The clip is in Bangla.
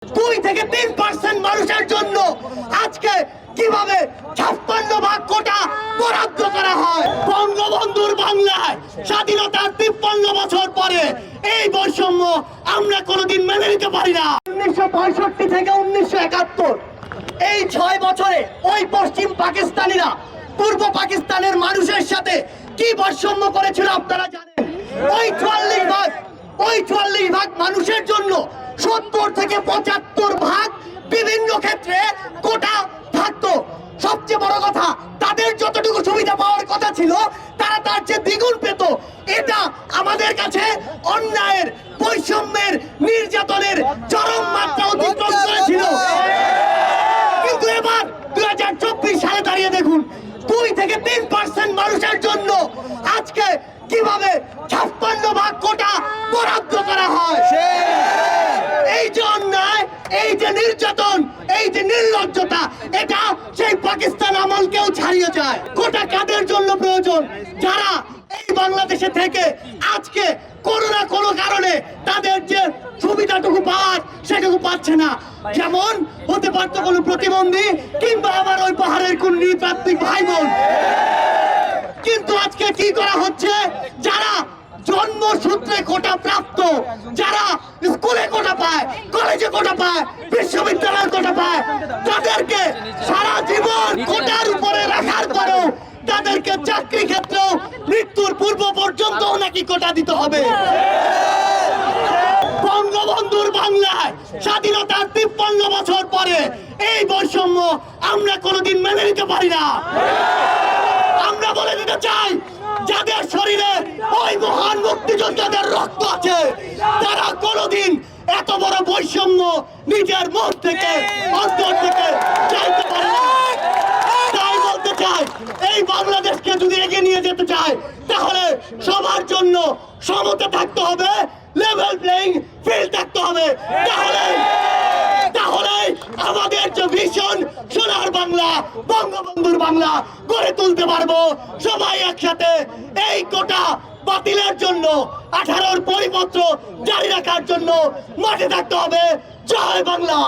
2 থেকে 3% মানুষের জন্য আজকে কিভাবে 56 ভাগ কোটা বরাদ্দ করা হয়। বঙ্গবন্ধুর বাংলায় স্বাধীনতার 53 বছর পরে এই বৈষম্য আমরা কোনোদিন মেনে নিতে পারি না। 1965 থেকে 1971 এই 6 বছরে ওই পশ্চিম পাকিস্তানিরা পূর্ব পাকিস্তানের মানুষের সাথে কি বৈষম্য করেছিল আপনারা জানেন। ওই 44 ভাগ মানুষের জন্য 70 থেকে 75 ভাগ বিভিন্ন ক্ষেত্রে কোটা থাকতো। সবচেয়ে বড় কথা, তাদের যতটুকু সুবিধা পাওয়ার কথা ছিল তারা তার চেয়ে দ্বিগুণ পেত। এটা আমাদের কাছে অন্যায়ের, বৈষম্যের, নির্যাতনের চরম মাত্রা অতিক্রম করেছিল। কিন্তু এবার 2024 সালে দাঁড়িয়ে দেখুন, 2 থেকে 3% মানুষের জন্য আজকে কিভাবে 56 ভাগ কোটা বরাদ্দ করা হয়। এই যে অন্যায়, এই যে নির্যাতন, এই যে নির্লজ্জতা, এটা সেই পাকিস্তান আমলকেও ছাড়িয়ে যায়। কোটা কাদের জন্য প্রয়োজন? যারা এই বাংলাদেশে থেকে আজকে কোনো না কোনো কারণে তাদের যে সুবিধাটুকু পাওয়ার সেটুকু পাচ্ছে না। যেমন হতে পারতো কোনো প্রতিবন্ধী কিংবা আবার ওই পাহাড়ের কোন নৃতাত্ত্বিক ভাই বোন। কিন্তু আজকে কি করা হচ্ছে? যারা জন্মসূত্রে কোটা প্রাপ্ত, যারা স্কুলে কোটা পায়, কলেজে কোটা পায়, বিশ্ববিদ্যালয়ের কোটা পায়, তাদেরকে সারা জীবন কোটার উপরে রাখার পরেও তাদেরকে চাকরি ক্ষেত্রেও মৃত্যুর পূর্ব পর্যন্ত নাকি কোটা দিতে হবে। বঙ্গবন্ধুর বাংলায় স্বাধীনতার 53 বছর পরে এই বৈষম্য আমরা কোনোদিন মেনে নিতে পারি না। আমরা বলে দিতে চাই, যাদের শরীরে ওই মহান মুক্তিযোদ্ধাদের রক্ত আছে তারা কোনোদিন এত বড় বৈষম্য নিজের মন থেকে, অন্তর থেকে চাইতে পারে না। তাই বলতে চাই, এই বাংলাদেশকে যদি এগিয়ে নিয়ে যেতে চায় তাহলে সবার জন্য সমতা থাকতে হবে, লেভেল প্লেইং ফিল্ড থাকতে হবে। তাহলে আমাদের যে ভিশন সোনার বাংলা, বঙ্গবন্ধুর বাংলা গড়ে তুলতে পারবো। সবাই একসাথে এই কোটা বাতিলের জন্য, 18 পরিপত্র জারি রাখার জন্য মাঠে থাকতে হবে। জয় বাংলা।